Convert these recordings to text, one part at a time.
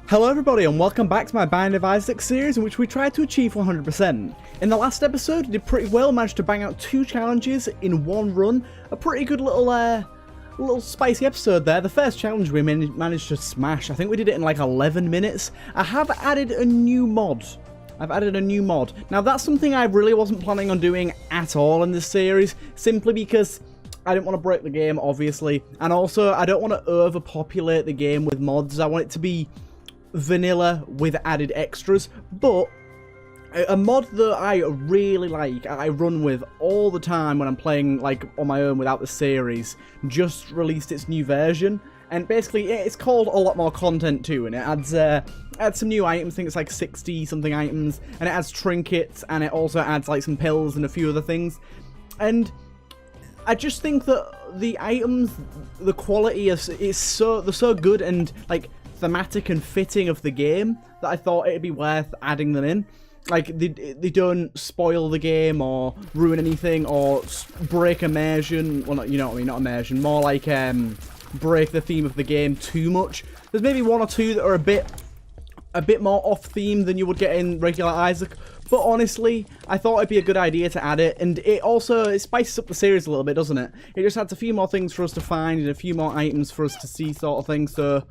Hello everybody and welcome back to my Binding of Isaac series in which we tried to achieve 100%. In the last episode we did pretty well, managed to bang out 2 challenges in one run. A pretty good little spicy episode there. The first challenge we managed to smash. I think we did it in like 11 minutes. I have added a new mod. Now that's something I really wasn't planning on doing at all in this series, simply because I didn't want to break the game obviously, and also I don't want to overpopulate the game with mods. I want it to be vanilla with added extras, but a mod that I really like, I run with all the time when I'm playing like on my own without the series, just released its new version, and basically it's called A Lot More Content too, and it adds some new items. I think it's like 60 something items, and it adds trinkets, and it also adds like some pills and a few other things. And I just think that the items, the quality is they're so good and like thematic and fitting of the game that I thought it'd be worth adding them in. Like they don't spoil the game or ruin anything or break immersion. Well, not, you know what I mean, not immersion. More like break the theme of the game too much. There's maybe 1 or 2 that are a bit more off theme than you would get in regular Isaac. But honestly, I thought it'd be a good idea to add it, and it spices up the series a little bit, doesn't it? It just adds a few more things for us to find and a few more items for us to see, sort of thing. So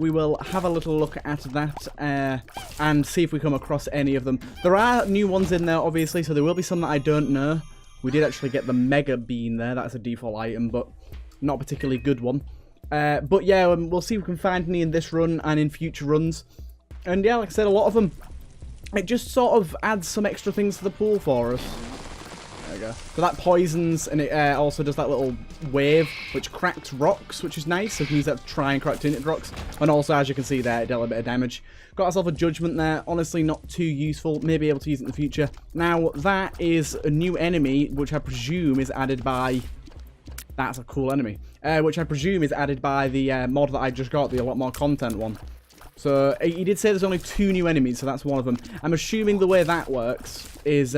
we will have a little look at that and see if we come across any of them. There are new ones in there, obviously, so there will be some that I don't know. We did actually get the Mega Bean there. That's a default item, but not a particularly good one. But yeah, we'll see if we can find any in this run and in future runs. And yeah, like I said, a lot of them, it just sort of adds some extra things to the pool for us. There we go. So that poisons, and it also does that little wave, which cracks rocks, which is nice. So we can use that to try and crack tinted rocks. And also, as you can see there, it dealt a bit of damage. Got ourselves a judgment there. Honestly, not too useful. Maybe able to use it in the future. Now, that is a new enemy, which I presume is added by... That's a cool enemy. Which I presume is added by the mod that I just got, the A Lot More Content one. So, he did say there's only 2 new enemies, so that's one of them. I'm assuming the way that works is,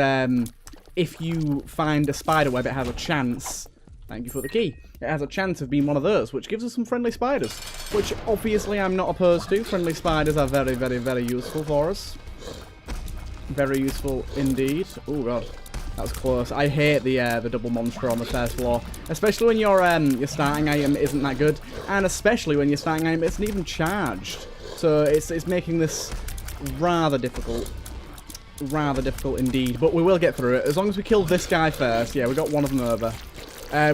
if you find a spider web, it has a chance, thank you for the key, it has a chance of being one of those, which gives us some friendly spiders, which obviously I'm not opposed to. Friendly spiders are very, very, very useful for us. Very useful indeed. Oh god, that was close. I hate the double monster on the first floor, especially when your starting item isn't that good, and especially when your starting item isn't even charged. So it's making this rather difficult. Rather difficult indeed, but we will get through it. As long as we kill this guy first. Yeah, we got one of them over.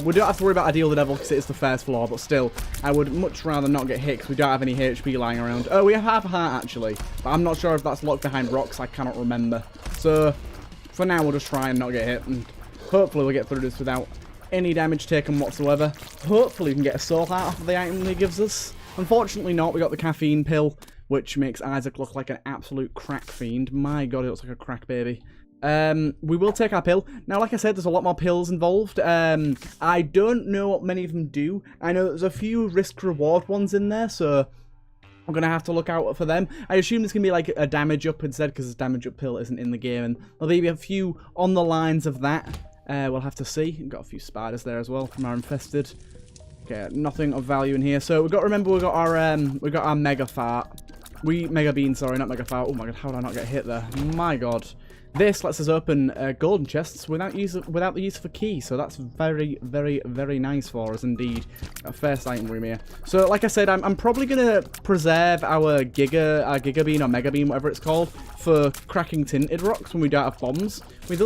We don't have to worry about Ideal the Devil because it is the first floor, but still, I would much rather not get hit because we don't have any HP lying around. Oh, we have half a heart actually, but I'm not sure if that's locked behind rocks. I cannot remember. So, for now, we'll just try and not get hit, and hopefully we'll get through this without any damage taken whatsoever. Hopefully we can get a soul heart off of the item he gives us. Unfortunately not, we got the caffeine pill, which makes Isaac look like an absolute crack fiend. My god, he looks like a crack baby. We will take our pill. Now, like I said, there's a lot more pills involved. I don't know what many of them do. I know there's a few risk-reward ones in there, so I'm going to have to look out for them. I assume there's going to be like a damage up instead, because this damage up pill isn't in the game, and there'll be a few on the lines of that. We'll have to see. We've got a few spiders there as well from our infested. Okay, nothing of value in here. So we've got to remember we got our mega fart. Mega bean, sorry, not mega fart. Oh my god, how did I not get hit there? My god. This lets us open golden chests without the use of a key, so that's very, very, very nice for us indeed. Our first item room here. So, like I said, I'm probably gonna preserve our Giga Bean or Mega Bean, whatever it's called, for cracking tinted rocks when we don't have bombs. We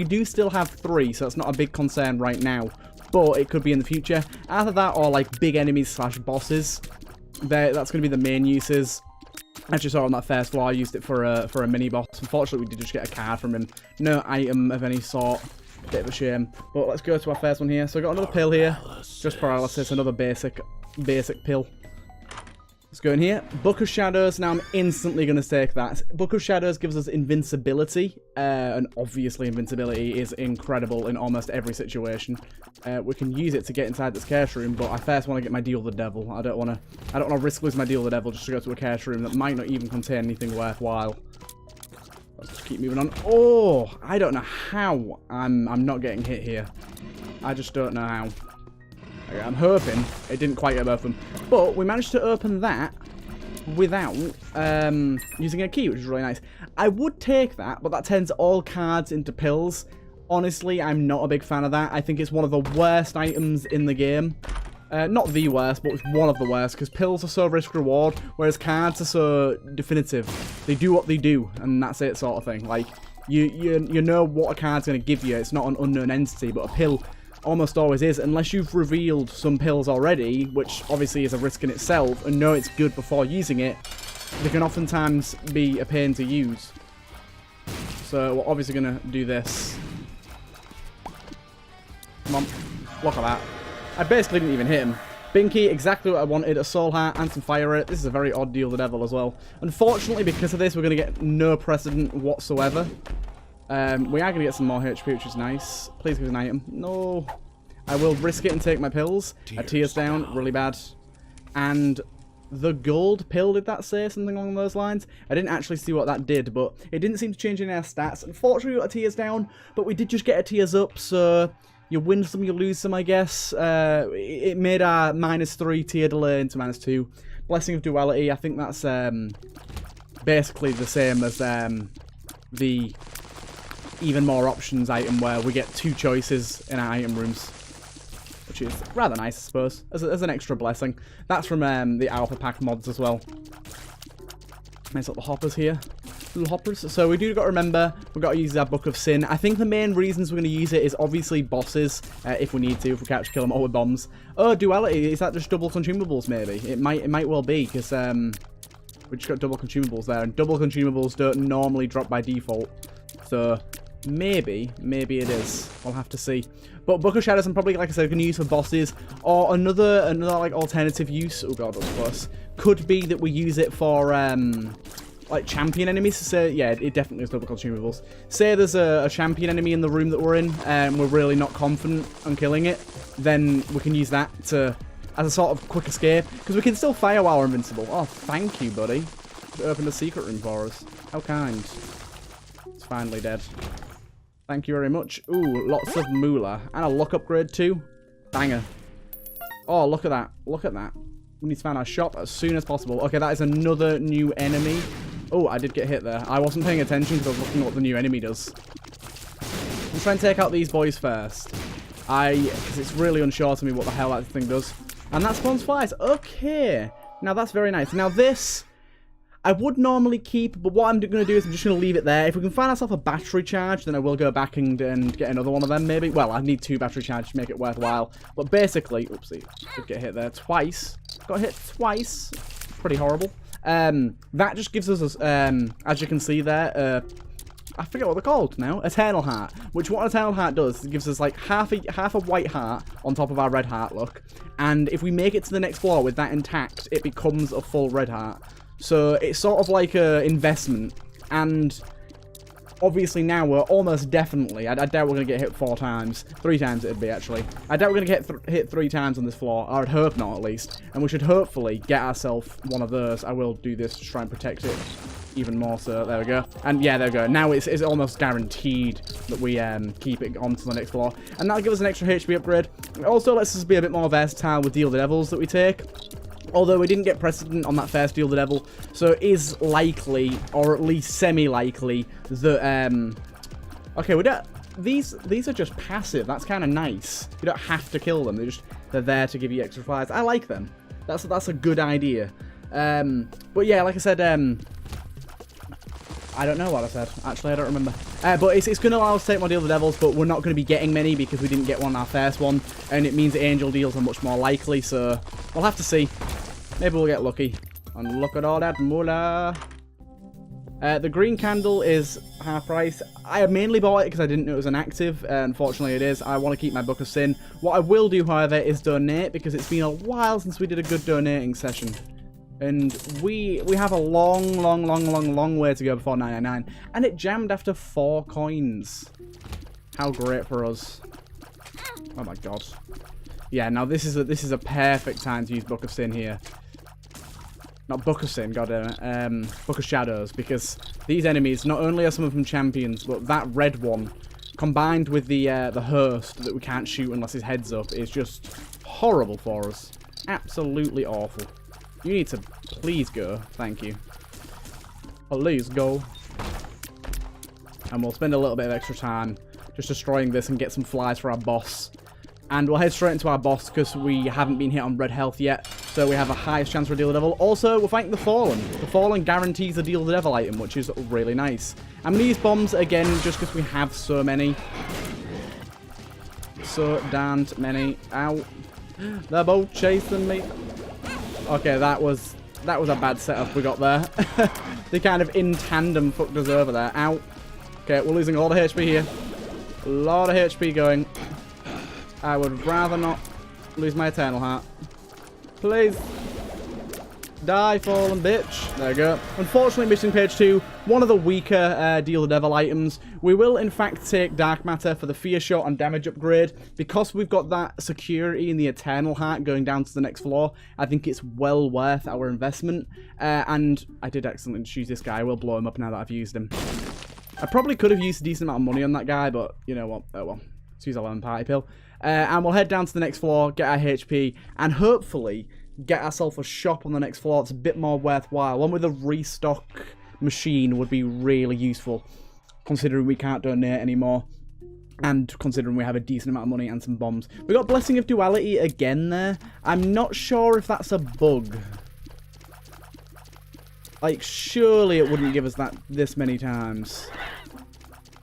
do still have 3, so it's not a big concern right now, but it could be in the future. Either that or like big enemies / bosses. That's gonna be the main uses. As you saw on that first floor, I used it for a mini boss. Unfortunately, we did just get a card from him. No item of any sort. Bit of a shame. But let's go to our first one here. So I got another pill here. Just paralysis, another basic pill. Let's go in here. Book of Shadows. Now I'm instantly going to take that. Book of Shadows gives us invincibility. And obviously invincibility is incredible in almost every situation. We can use it to get inside this cache room, but I first want to get my Deal the Devil. I don't want to risk losing my Deal the Devil just to go to a cache room that might not even contain anything worthwhile. Let's just keep moving on. Oh, I don't know how I'm not getting hit here. I just don't know how. Okay, I'm hoping it didn't quite get both of them. But we managed to open that without using a key, which is really nice. I would take that, but that turns all cards into pills. Honestly, I'm not a big fan of that. I think it's one of the worst items in the game. Not the worst, but it's one of the worst, because pills are so risk-reward, whereas cards are so definitive. They do what they do, and that's it, sort of thing. Like, you know what a card's going to give you. It's not an unknown entity, but a pill almost always is, unless you've revealed some pills already, which obviously is a risk in itself, and know it's good before using it. They can oftentimes be a pain to use. So we're obviously going to do this. Come on, look at that. I basically didn't even hit him. Binky, exactly what I wanted, a soul heart and some fire rate. This is a very odd deal, the devil, as well. Unfortunately, because of this, we're going to get no precedent whatsoever. We are going to get some more HP, which is nice. Please give us an item. No. I will risk it and take my pills. Tears down, really bad. And the gold pill, did that say something along those lines? I didn't actually see what that did, but it didn't seem to change any of our stats. Unfortunately, we got a tears down, but we did just get a tears up, so you win some, you lose some, I guess. It made our -3 tier delay into -2. Blessing of Duality, I think that's basically the same as the even more options item, where we get 2 choices in our item rooms, which is rather nice, I suppose, as an extra blessing. That's from the Alpha Pack mods as well. Nice little hoppers here. Little hoppers. So we do got to remember, we've got to use our Book of Sin. I think the main reasons we're going to use it is obviously bosses, if we need to, if we can't kill them all with bombs. Oh, Duality, is that just double consumables maybe? It might well be, because we just got double consumables there, and double consumables don't normally drop by default. So maybe it is. We'll have to see. But Book of Shadows, I'm probably, like I said, going to use for bosses, or another like alternative use. Oh god, that was close. Could be that we use it for like champion enemies. So yeah, it definitely is double consumables. Say there's a champion enemy in the room that we're in, and we're really not confident on killing it, then we can use that as a sort of quick escape, because we can still fire while we're invincible. Oh, thank you, buddy. You opened a secret room for us. How kind. It's finally dead. Thank you very much. Ooh, lots of moolah. And a luck upgrade too. Banger. Oh, look at that. Look at that. We need to find our shop as soon as possible. Okay, that is another new enemy. Oh, I did get hit there. I wasn't paying attention because I was looking at what the new enemy does. Let's try and take out these boys first. Because it's really unsure to me what the hell that thing does. And that spawns flies. Okay. Now that's very nice. Now this, I would normally keep, but what I'm going to do is I'm just going to leave it there. If we can find ourselves a battery charge, then I will go back and get another one of them, maybe. Well, I need 2 battery charges to make it worthwhile. But basically, oopsie, did get hit there twice. Got hit twice. Pretty horrible. That just gives us, as you can see there, I forget what they're called now. Eternal Heart. Which what an Eternal Heart does, it gives us like half a white heart on top of our red heart, look. And if we make it to the next floor with that intact, it becomes a full red heart. So it's sort of like an investment, and obviously now we're almost definitely, I doubt we're going to get hit 4 times, 3 times it'd be actually. I doubt we're going to get hit 3 times on this floor, or I'd hope not at least, and we should hopefully get ourselves one of those. I will do this to try and protect it even more, so there we go. And yeah, there we go. Now it's almost guaranteed that we keep it on to the next floor, and that'll give us an extra HP upgrade. It also lets us be a bit more versatile with Deal the Devils that we take. Although we didn't get precedent on that first Deal the Devil, so it is likely, or at least semi-likely, that, okay, we don't, these are just passive. That's kind of nice. You don't have to kill them. They're there to give you extra flies. I like them. That's a good idea. But yeah, like I said, I don't know what I said. Actually, I don't remember. But it's going to allow us to take more Deal the Devils, but we're not going to be getting many because we didn't get one on our first one, and it means that Angel Deals are much more likely, so we'll have to see. Maybe we'll get lucky. And look at all that moolah. The green candle is half price. I mainly bought it because I didn't know it was an active. Unfortunately, it is. I want to keep my Book of Sin. What I will do, however, is donate, because it's been a while since we did a good donating session. And we have a long way to go before 999. And it jammed after 4 coins. How great for us. Oh my god. Yeah, now this is a perfect time to use Book of Sin here. Not Book of Sin, goddammit. Book of Shadows, because these enemies, not only are some of them champions, but that red one, combined with the host that we can't shoot unless his head's up, is just horrible for us. Absolutely awful. You need to please go. Thank you. Please go. And we'll spend a little bit of extra time just destroying this and get some flies for our boss. And we'll head straight into our boss because we haven't been hit on red health yet. So we have a highest chance for a Deal the Devil. Also, we're fighting the Fallen. The Fallen guarantees a Deal the Devil item, which is really nice. I'm going to use bombs again just because we have so many. So damned many. Ow. They're both chasing me. Okay, that was a bad setup we got there. They kind of in tandem fucked us over there. Ow. Okay, we're losing a lot of HP here. A lot of HP going. I would rather not lose my Eternal Heart. Please. Die, fallen bitch. There we go. Unfortunately, missing page 2. One of the weaker Deal the Devil items. We will, in fact, take Dark Matter for the Fear Shot and damage upgrade. Because we've got that security in the Eternal Heart going down to the next floor, I think it's well worth our investment. And I did excellently choose this guy. I will blow him up now that I've used him. I probably could have used a decent amount of money on that guy, but you know what? Oh well. Let's use a lemon party pill. And we'll head down to the next floor, get our HP, and hopefully get ourselves a shop on the next floor that's a bit more worthwhile. One with a restock machine would be really useful, considering we can't donate anymore, and considering we have a decent amount of money and some bombs. We got Blessing of Duality again there. I'm not sure if that's a bug. Like, surely it wouldn't give us that this many times.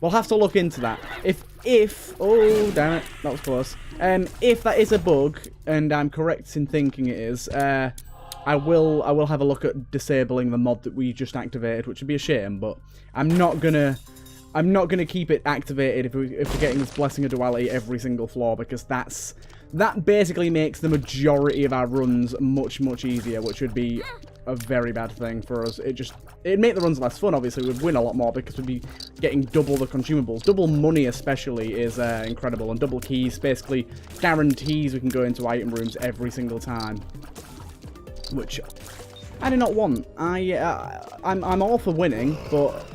We'll have to look into that. If oh damn it, that was close. If that is a bug, and I'm correct in thinking it is, I will have a look at disabling the mod that we just activated, which would be a shame. But I'm not gonna keep it activated if we're getting this Blessing of Duality every single floor, because that basically makes the majority of our runs much easier, which would be a very bad thing for us. It'd make the runs less fun, obviously. We'd win a lot more because we'd be getting double the consumables. Double money especially is incredible, and double keys basically guarantees we can go into item rooms every single time, which I do not want. I'm all for winning, but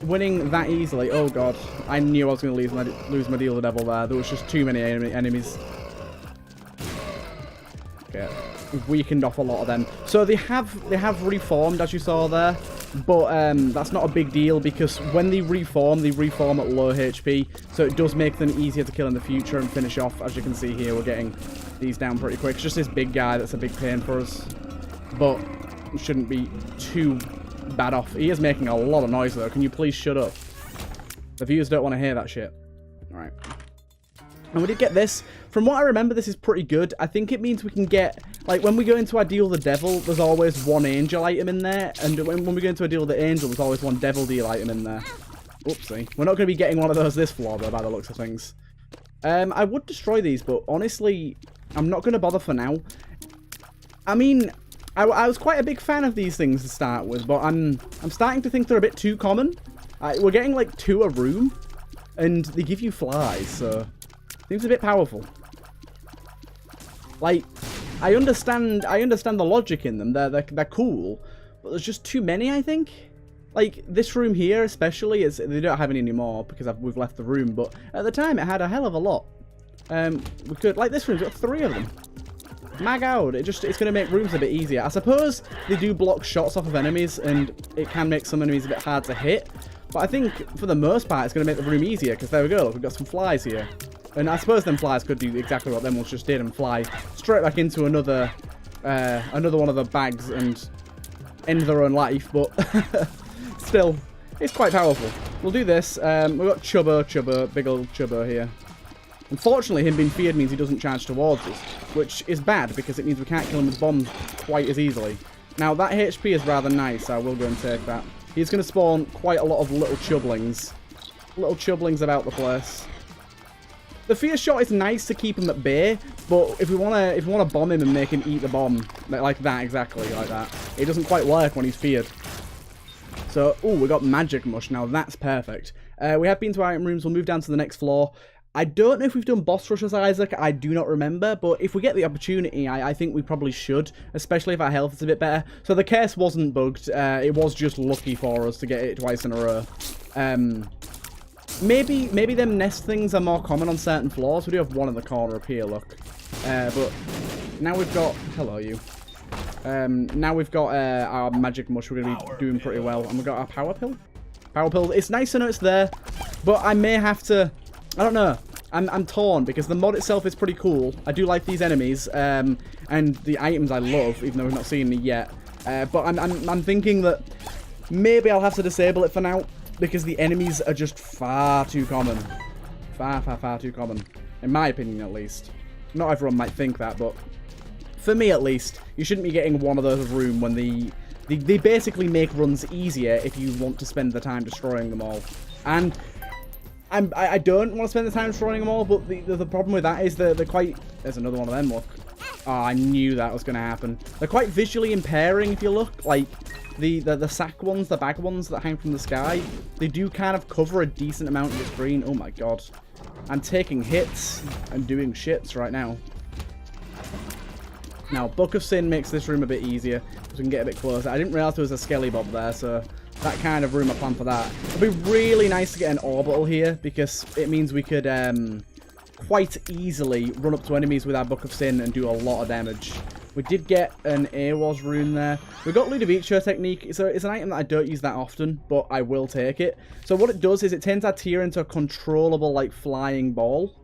winning that easily, oh god, I knew I was going to lose my Deal the Devil there. There was just too many enemies. Okay, we've weakened off a lot of them. So they have reformed, as you saw there, but that's not a big deal because when they reform at low HP, so it does make them easier to kill in the future and finish off. As you can see here, we're getting these down pretty quick. It's just this big guy that's a big pain for us, but it shouldn't be too bad off. He is making a lot of noise though. Can you please shut up? The viewers don't want to hear that shit. Alright. And we did get this. From what I remember, this is pretty good. I think it means we can get, like, when we go into our Deal the Devil, there's always one Angel item in there. And when we go into a Deal the Angel, there's always one Devil Deal item in there. Oopsie. We're not going to be getting one of those this floor, though, by the looks of things. I would destroy these, but honestly, I'm not going to bother for now. I mean, I was quite a big fan of these things to start with, but I'm starting to think they're a bit too common. We're getting, like, 2 a room, and they give you flies, so seems a bit powerful. Like, I understand the logic in them. They're cool, but there's just too many, I think. Like, this room here especially, they don't have any anymore because we've left the room, but at the time it had a hell of a lot. We could, like, this room's got 3 of them. Mag out, it's going to make rooms a bit easier. I suppose they do block shots off of enemies, and it can make some enemies a bit hard to hit. But I think, for the most part, it's going to make the room easier, because there we go, look, we've got some flies here. And I suppose them flies could do exactly what them ones just did and fly straight back into another one of the bags and end their own life, but still, it's quite powerful. We'll do this. We've got Chubbo, big old Chubbo here. Unfortunately, him being feared means he doesn't charge towards us, which is bad because it means we can't kill him with bombs quite as easily. Now, that HP is rather nice, so I will go and take that. He's going to spawn quite a lot of little Chublings. Little Chublings about the place. The Fear Shot is nice to keep him at bay, but if we wanna bomb him and make him eat the bomb, like that, exactly like that, it doesn't quite work when he's feared. So, ooh, we got Magic Mush, now that's perfect. We have been to item rooms, we'll move down to the next floor. I don't know if we've done boss rushes, Isaac, I do not remember, but if we get the opportunity, I think we probably should, especially if our health is a bit better. So the case wasn't bugged, it was just lucky for us to get it twice in a row. Maybe them nest things are more common on certain floors. We do have one in the corner up here, look. But now we've got... Hello, you. Now we've got our magic mush. We're going to be doing pretty well. And we've got our power pill. Power pill. It's nice to know it's there, but I may have to... I don't know. I'm torn because the mod itself is pretty cool. I do like these enemies, and the items I love, even though we've not seen it yet. But I'm thinking that maybe I'll have to disable it for now because the enemies are just far too common. Far too common. In my opinion, at least. Not everyone might think that, but for me at least, you shouldn't be getting one of those a room when they basically make runs easier if you want to spend the time destroying them all. And I don't want to spend the time destroying them all, but the problem with that is they're quite... There's another one of them, look. Oh, I knew that was going to happen. They're quite visually impairing if you look. Like, the sack ones, the bag ones that hang from the sky, they do kind of cover a decent amount of the screen. Oh my god. I'm taking hits and doing shits right now. Now, Book of Sin makes this room a bit easier, so we can get a bit closer. I didn't realise there was a Skelly Bob there, so... That kind of room I planned for that. It'd be really nice to get an orbital here because it means we could quite easily run up to enemies with our Book of Sin and do a lot of damage. We did get an AWAS rune there. We got Ludovico technique. It's an item that I don't use that often, but I will take it. So what it does is it turns our tier into a controllable, like, flying ball.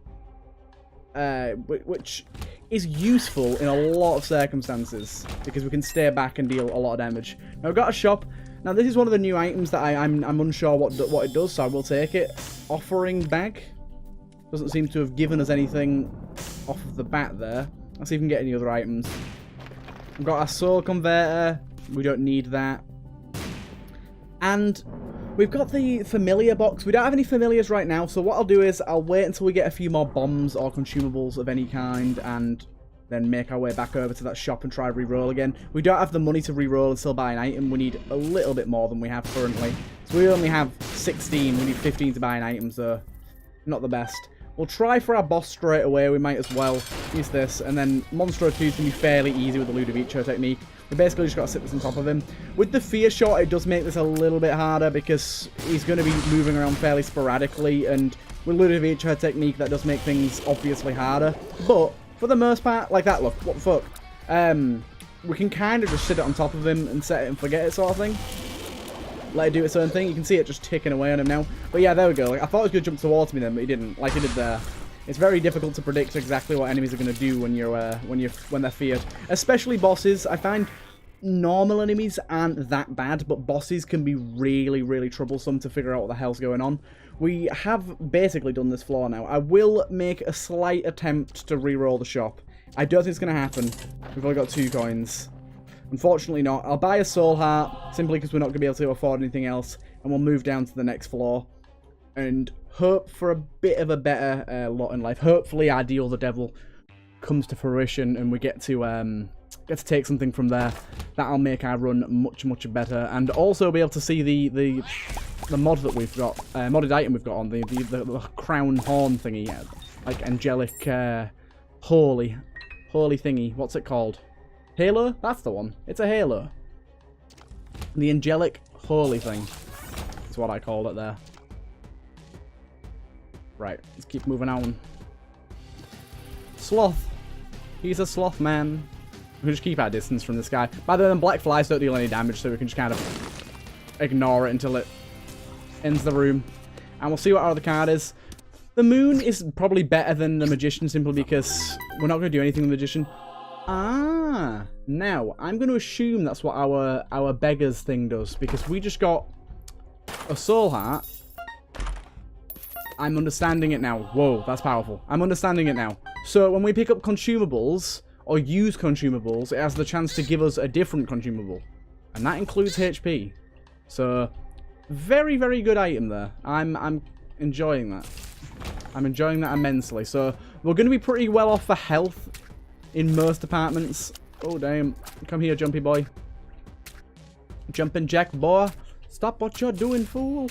Which is useful in a lot of circumstances because we can stay back and deal a lot of damage. Now we've got a shop. Now, this is one of the new items that I'm unsure what it does, so I will take it. Offering bag. Doesn't seem to have given us anything off of the bat there. Let's see if we can get any other items. We've got our soul converter. We don't need that. And we've got the familiar box. We don't have any familiars right now, so what I'll do is I'll wait until we get a few more bombs or consumables of any kind and... then make our way back over to that shop and try re-roll again. We don't have the money to re-roll and still buy an item. We need a little bit more than we have currently. So we only have 16. We need 15 to buy an item, so not the best. We'll try for our boss straight away. We might as well use this. And then Monstro 2 is going to be fairly easy with the Ludovico technique. We basically just got to sit this on top of him. With the fear shot, it does make this a little bit harder because he's going to be moving around fairly sporadically. And with Ludovico technique, that does make things obviously harder. But... for the most part, like that, look, what the fuck. We can kind of just sit it on top of him and set it and forget it sort of thing. Let it do its own thing. You can see it just ticking away on him now. But yeah, there we go. Like, I thought it was going to jump towards me then, but he didn't, like he did there. It's very difficult to predict exactly what enemies are going to do when they're feared. Especially bosses. I find normal enemies aren't that bad, but bosses can be really, really troublesome to figure out what the hell's going on. We have basically done this floor now. I will make a slight attempt to re-roll the shop. I don't think it's going to happen. We've only got 2 coins. Unfortunately not. I'll buy a soul heart, simply because we're not going to be able to afford anything else. And we'll move down to the next floor. And hope for a bit of a better lot in life. Hopefully our Deal the Devil comes to fruition and we get to take something from there. That'll make our run much, much better. And also be able to see the mod that we've got, modded item we've got on, the crown horn thingy, like angelic, holy thingy. What's it called? Halo? That's the one. It's a halo. The angelic holy thing. That's what I called it there. Right, let's keep moving on. Sloth. He's a sloth man. We can just keep our distance from this guy. By the way, black flies don't deal any damage, so we can just kind of ignore it until it ends the room. And we'll see what our other card is. The moon is probably better than the magician simply because we're not going to do anything with the magician. Ah, now I'm going to assume that's what our beggars thing does because we just got a soul heart. I'm understanding it now. Whoa, that's powerful. I'm understanding it now. So when we pick up consumables or use consumables, it has the chance to give us a different consumable. And that includes HP. So very, very good item there. I'm enjoying that. I'm enjoying that immensely. So we're going to be pretty well off for health in most departments. Oh, damn. Come here, jumpy boy. Jumping jack, boy. Stop what you're doing, fool.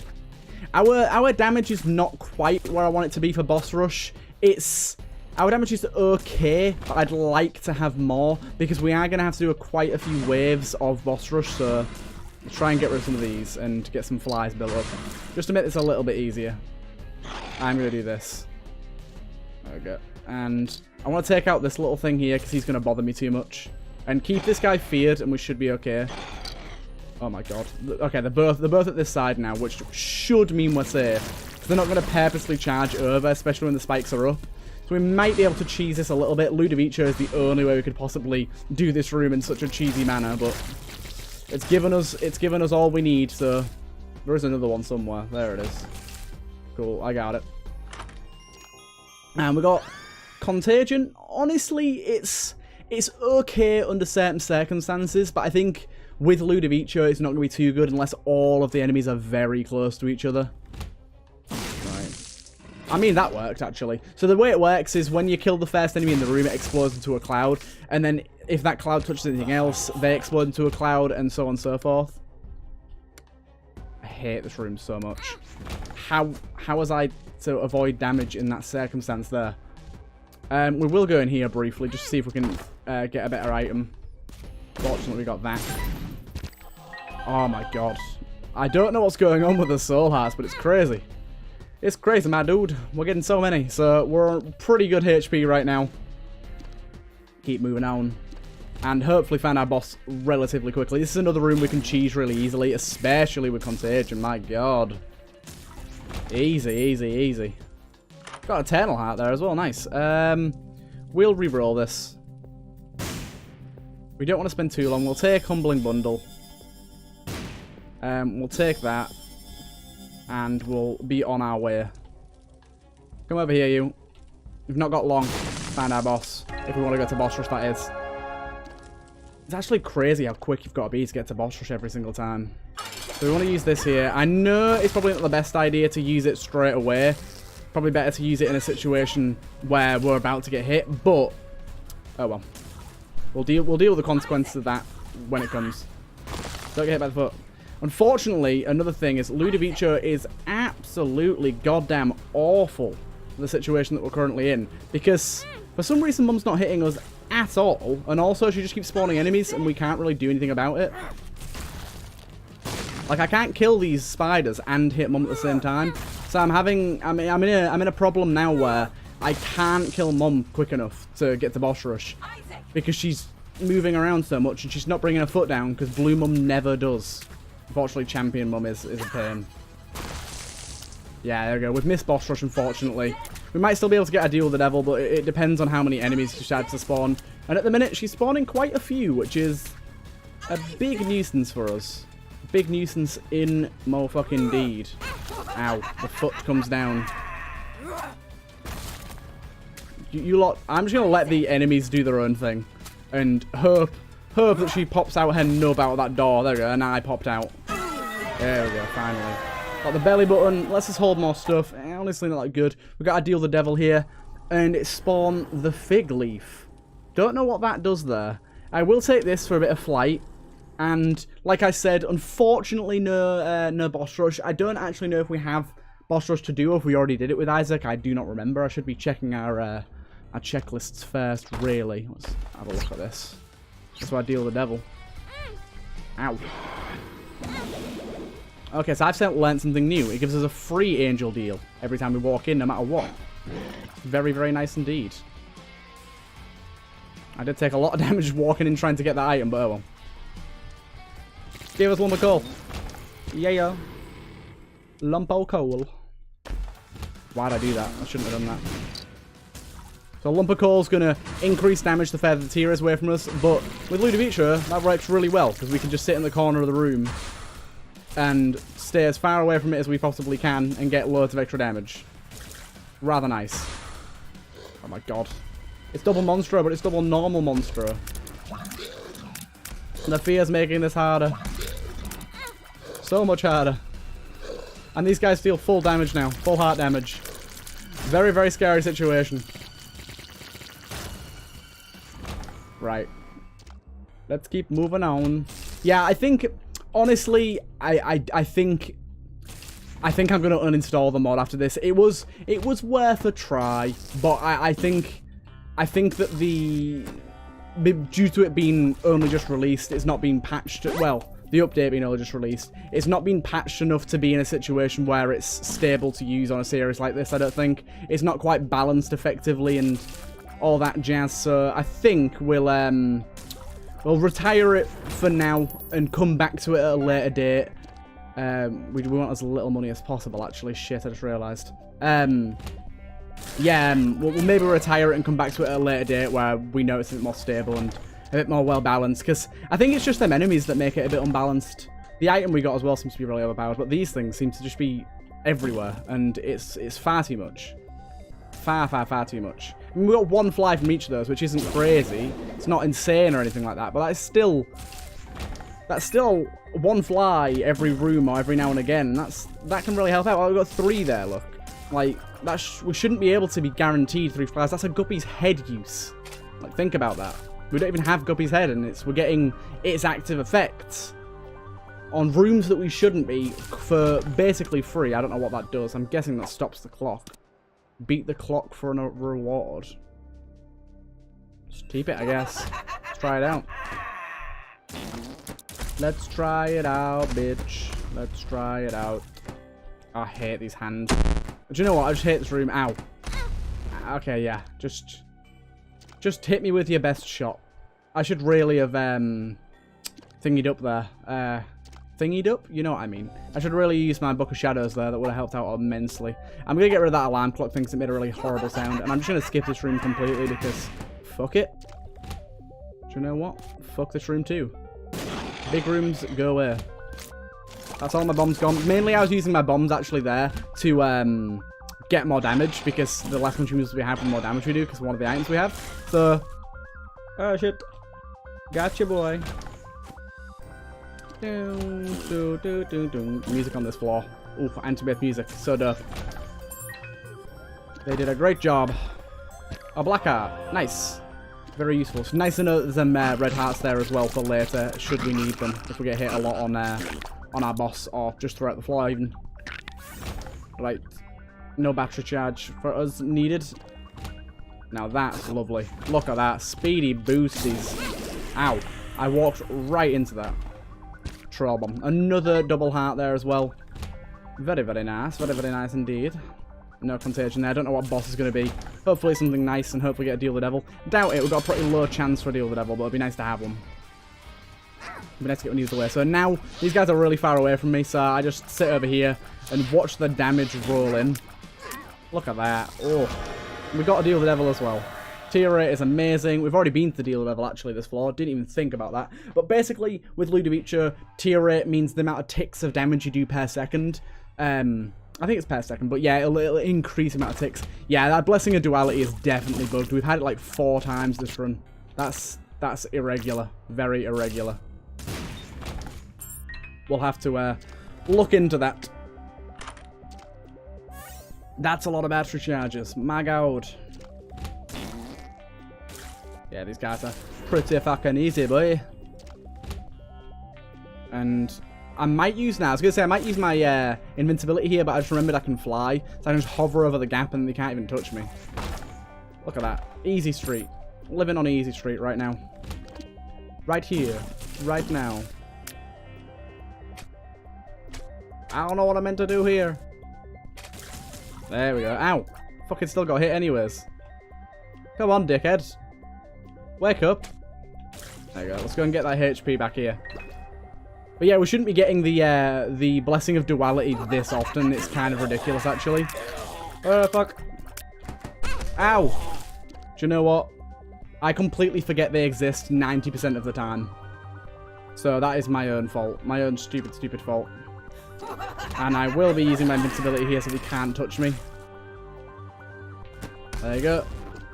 Our damage is not quite where I want it to be for boss rush. Our damage is okay, but I'd like to have more because we are going to have to do quite a few waves of boss rush. So let's try and get rid of some of these and get some flies built up. Just to make this a little bit easier. I'm going to do this. There we go. And I want to take out this little thing here because he's going to bother me too much. And keep this guy feared, and we should be okay. Oh my god. Okay, they're both at this side now, which should mean we're safe. They're not going to purposely charge over, especially when the spikes are up. So we might be able to cheese this a little bit. Ludovico is the only way we could possibly do this room in such a cheesy manner, but it's given us all we need, so there is another one somewhere. There it is. Cool, I got it. And we got Contagion. Honestly, it's okay under certain circumstances, but I think with Ludovico it's not going to be too good unless all of the enemies are very close to each other. I mean, that worked, actually. So the way it works is when you kill the first enemy in the room, it explodes into a cloud. And then if that cloud touches anything else, they explode into a cloud, and so on and so forth. I hate this room so much. How was I to avoid damage in that circumstance there? We will go in here briefly, just to see if we can get a better item. Fortunately, we got that. Oh my god. I don't know what's going on with the soul hearts, but it's crazy. It's crazy, my dude. We're getting so many. So we're on pretty good HP right now. Keep moving on. And hopefully find our boss relatively quickly. This is another room we can cheese really easily, especially with Contagion. My god. Easy, easy, easy. Got a Eternal Heart there as well. Nice. We'll re-roll this. We don't want to spend too long. We'll take Humbling Bundle. We'll take that. And we'll be on our way. Come over here, you. We've not got long to find our boss. If we want to go to boss rush, that is. It's actually crazy how quick you've got to be to get to boss rush every single time. So we want to use this here. I know it's probably not the best idea to use it straight away. Probably better to use it in a situation where we're about to get hit. But, oh well. We'll deal with the consequences of that when it comes. Don't get hit by the foot. Unfortunately, another thing is Ludovico is absolutely goddamn awful for the situation that we're currently in. Because for some reason, Mum's not hitting us at all. And also, she just keeps spawning enemies and we can't really do anything about it. Like, I can't kill these spiders and hit Mum at the same time. So I'm in a problem now where I can't kill Mum quick enough to get to boss rush. Because she's moving around so much and she's not bringing her foot down because Blue Mum never does. Unfortunately, Champion Mum is a pain. Yeah, there we go. We've missed boss rush, unfortunately. We might still be able to get a deal with the devil, but it depends on how many enemies she decides to spawn. And at the minute, she's spawning quite a few, which is a big nuisance for us. Big nuisance in motherfucking deed. Ow, the foot comes down. You lot, I'm just going to let the enemies do their own thing. And hope that she pops out her nub out of that door. There we go, and I popped out. There we go, finally. Got the belly button. Let's just hold more stuff. Honestly, not that good. We've got to deal with the devil here. And it spawned the fig leaf. Don't know what that does there. I will take this for a bit of flight. And, like I said, unfortunately, no boss rush. I don't actually know if we have boss rush to do, or if we already did it with Isaac. I do not remember. I should be checking our checklists first, really. Let's have a look at this. That's why I deal with the devil. Ow. Okay, so I've learned something new. It gives us a free angel deal every time we walk in, no matter what. Very, very nice indeed. I did take a lot of damage walking in trying to get that item, but oh well. Give us lump of coal. Yeah. Lump of coal. Why'd I do that? I shouldn't have done that. So lump of coal's going to increase damage the further the tier is away from us, but with Ludovico, that works really well, because we can just sit in the corner of the room and stay as far away from it as we possibly can and get loads of extra damage. Rather nice. Oh my god. It's double Monstro, but it's double normal Monstro. The fear's making this harder. So much harder. And these guys deal full damage now. Full heart damage. Very, very scary situation. Right. Let's keep moving on. Yeah, I think, honestly, I think I'm going to uninstall the mod after this. It was worth a try, but I think that due to it being only just released, it's not being patched. Well, the update being only just released, it's not been patched enough to be in a situation where it's stable to use on a series like this. I don't think it's not quite balanced effectively and all that jazz. So I think we'll We'll retire it for now and come back to it at a later date. We want as little money as possible, actually. Shit, I just realised. We'll maybe retire it and come back to it at a later date where we know it's a bit more stable and a bit more well-balanced. Because I think it's just them enemies that make it a bit unbalanced. The item we got as well seems to be really overpowered, but these things seem to just be everywhere, and it's far too much. Far too much. I mean, we got one fly from each of those, which isn't crazy. It's not insane or anything like that, but that's still one fly every room or every now and again. That can really help out. Well, we've got 3 there, look. Like, we shouldn't be able to be guaranteed 3 flies. That's a guppy's head use. Like, think about that. We don't even have guppy's head, and we're getting its active effects on rooms that we shouldn't be for basically free. I don't know what that does. I'm guessing that stops the clock. Beat the clock for a reward. Just keep it, I guess. Let's try it out. Let's try it out, bitch. Let's try it out. I hate these hands. Do you know what? I just hate this room. Ow. Okay, yeah. Just hit me with your best shot. I should really have thingied up there. Thingied up? You know what I mean. I should really use my Book of Shadows there. That would have helped out immensely. I'm going to get rid of that alarm clock thing because it made a really horrible sound. And I'm just going to skip this room completely because fuck it. Do you know what? Fuck this room too. Big rooms, go away. That's all my bombs gone. Mainly I was using my bombs actually there to get more damage because the less consumables we have, the more damage we do because one of the items we have. So, oh shit. Gotcha, boy. Music on this floor. Ooh, anti-myth music. So dope. They did a great job. A black heart. Nice. Very useful. It's nice to know that there's some red hearts there as well for later, should we need them. If we get hit a lot on our boss, or just throughout the floor even. Right. No battery charge for us needed. Now that's lovely. Look at that. Speedy boosties. Ow. I walked right into that. Troll bomb. Another double heart there as well. Very, very nice. Very, very nice indeed. No contagion there. I don't know what boss is going to be. Hopefully something nice and hopefully get a deal with the devil. Doubt it. We've got a pretty low chance for a deal with the devil, but it'd be nice to have one. It'd be nice to get one used away. So now these guys are really far away from me, so I just sit over here and watch the damage roll in. Look at that. Oh. We got a deal with the devil as well. Tier rate is amazing. We've already been to the deal level actually this floor. Didn't even think about that. But basically, with Ludovico, tier rate means the amount of ticks of damage you do per second. I think it's per second, but yeah, it'll increase the amount of ticks. Yeah, that Blessing of Duality is definitely bugged. We've had it like 4 times this run. That's irregular. Very irregular. We'll have to look into that. That's a lot of battery charges. My god. Yeah, these guys are pretty fucking easy, boy. And I might use now. I was going to say I might use my invincibility here, but I just remembered I can fly. So I can just hover over the gap and they can't even touch me. Look at that. Easy street. Living on easy street right now. Right here. Right now. I don't know what I meant to do here. There we go. Ow. Fucking still got hit anyways. Come on, dickhead. Wake up. There you go. Let's go and get that HP back here. But yeah, we shouldn't be getting the Blessing of Duality this often. It's kind of ridiculous, actually. Oh, fuck. Ow. Do you know what? I completely forget they exist 90% of the time. So that is my own fault. My own stupid, stupid fault. And I will be using my invincibility here so they can't touch me. There you go.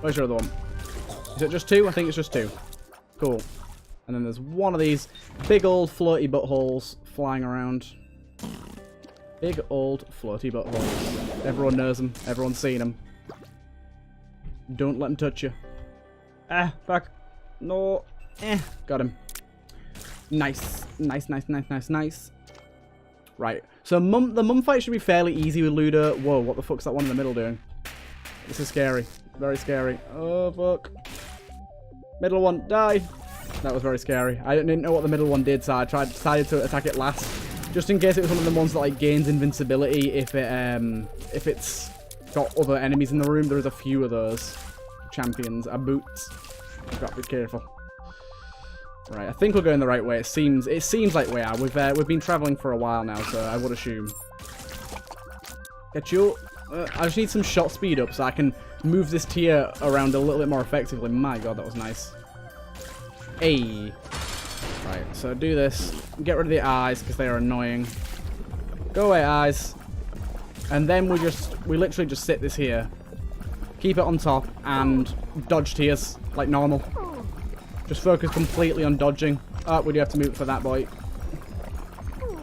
Where's your other one? Is it just 2? I think it's just 2. Cool. And then there's one of these big old floaty buttholes flying around. Big old floaty buttholes. Everyone knows them. Everyone's seen them. Don't let them touch you. Ah, fuck. No. Got him. Nice. Nice, nice, nice, nice, nice. Right. So the mum fight should be fairly easy with Ludo. Whoa, what the fuck's that one in the middle doing? This is scary. Very scary. Oh, fuck. Middle one, die. That was very scary. I didn't know what the middle one did, so I decided to attack it last. Just in case it was one of the ones that like gains invincibility if it's got other enemies in the room. There's a few of those champions. A boot. You've got to be careful. Right, I think we're going the right way. It seems like we are. We've been traveling for a while now, so I would assume. Get you. I just need some shot speed up so I can move this tier around a little bit more effectively. My god, that was nice. Hey. Right, so do this. Get rid of the eyes because they are annoying. Go away, eyes. And then we literally just sit this here. Keep it on top and dodge tiers like normal. Just focus completely on dodging. Oh, we do have to move for that, boy.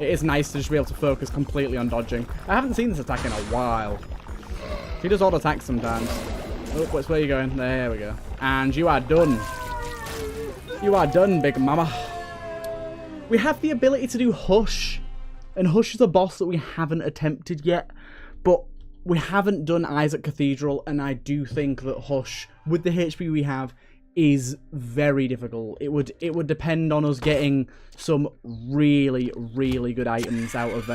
It is nice to just be able to focus completely on dodging. I haven't seen this attack in a while. He does auto attack sometimes. Oh, where are you going? There we go. And you are done. You are done, big mama. We have the ability to do Hush. And Hush is a boss that we haven't attempted yet. But we haven't done Isaac Cathedral. And I do think that Hush, with the HP we have, is very difficult. It would depend on us getting some really, really good items out of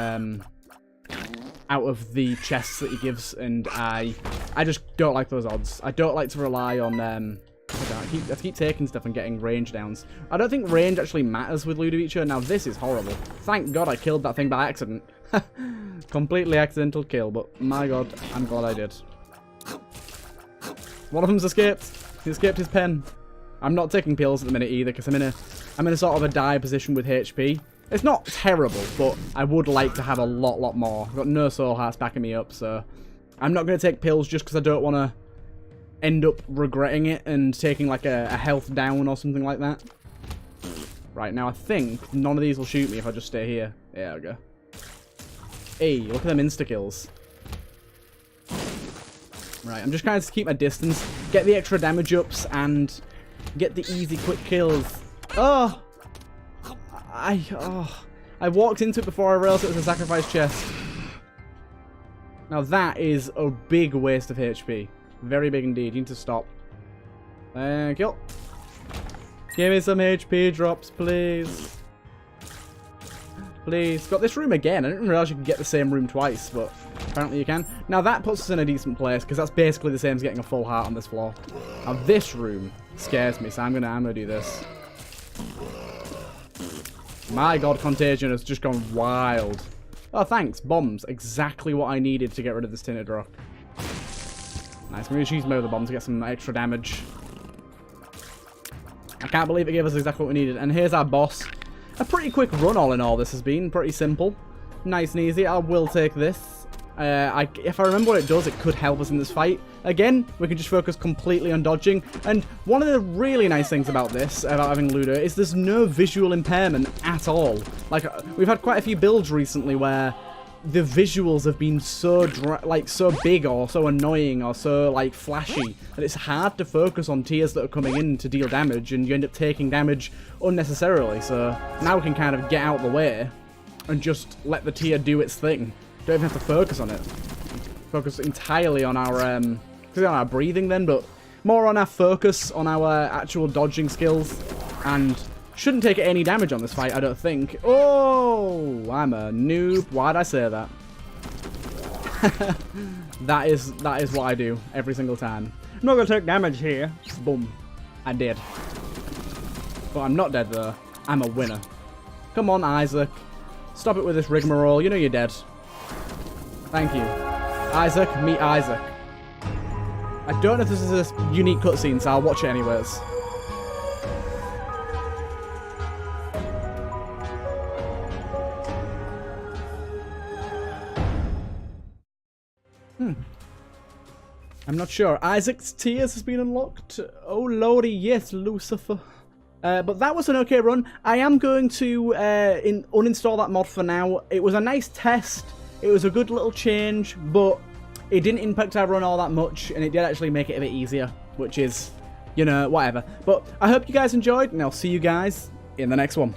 the chests that he gives, and I just don't like those odds. I don't like to rely on I have to keep taking stuff and getting range downs. I don't think range actually matters with Ludovico. Now this is horrible. Thank God I killed that thing by accident. Completely accidental kill, but my god, I'm glad I did. One of them's escaped. He escaped his pen. I'm not taking pills at the minute either because I'm in a sort of a die position with HP. It's not terrible, but I would like to have a lot more. I've got no soul hearts backing me up, so I'm not going to take pills just because I don't want to end up regretting it and taking like a health down or something like that. Right, now I think none of these will shoot me if I just stay here. There we go. Hey, look at them insta-kills. Right, I'm just trying to keep my distance, get the extra damage ups, and get the easy, quick kills. Oh! I walked into it before I realized it was a sacrifice chest. Now that is a big waste of HP. Very big indeed. You need to stop. Thank you. Give me some HP drops, please. Please. Got this room again. I didn't realize you could get the same room twice, but apparently you can. Now that puts us in a decent place, because that's basically the same as getting a full heart on this floor. Now this room scares me, so I'm gonna do this. My god, Contagion has just gone wild. Oh, thanks. Bombs. Exactly what I needed to get rid of this tinted rock. Nice. I'm going to use more of the bombs to get some extra damage. I can't believe it gave us exactly what we needed. And here's our boss. A pretty quick run all in all this has been. Pretty simple. Nice and easy. I will take this. If I remember what it does, it could help us in this fight. Again, we can just focus completely on dodging. And one of the really nice things about this, about having Ludo, is there's no visual impairment at all. Like, we've had quite a few builds recently where the visuals have been so big or so annoying or so like flashy that it's hard to focus on tiers that are coming in to deal damage, and you end up taking damage unnecessarily. So now we can kind of get out of the way and just let the tier do its thing. Don't even have to focus on it. Focus entirely on our breathing then, but more on our focus on our actual dodging skills, and shouldn't take any damage on this fight, I don't think. Oh, I'm a noob. Why'd I say that? that is what I do every single time. I'm not gonna take damage here. Boom. I did. But I'm not dead though. I'm a winner. Come on, Isaac. Stop it with this rigmarole. You know you're dead. Thank you. Isaac, meet Isaac. I don't know if this is a unique cutscene, so I'll watch it anyways. I'm not sure. Isaac's Tears has been unlocked. Oh lordy, yes, Lucifer. But that was an okay run. I am going to uninstall that mod for now. It was a nice test. It was a good little change, but it didn't impact our run all that much, and it did actually make it a bit easier, which is, you know, whatever. But I hope you guys enjoyed, and I'll see you guys in the next one.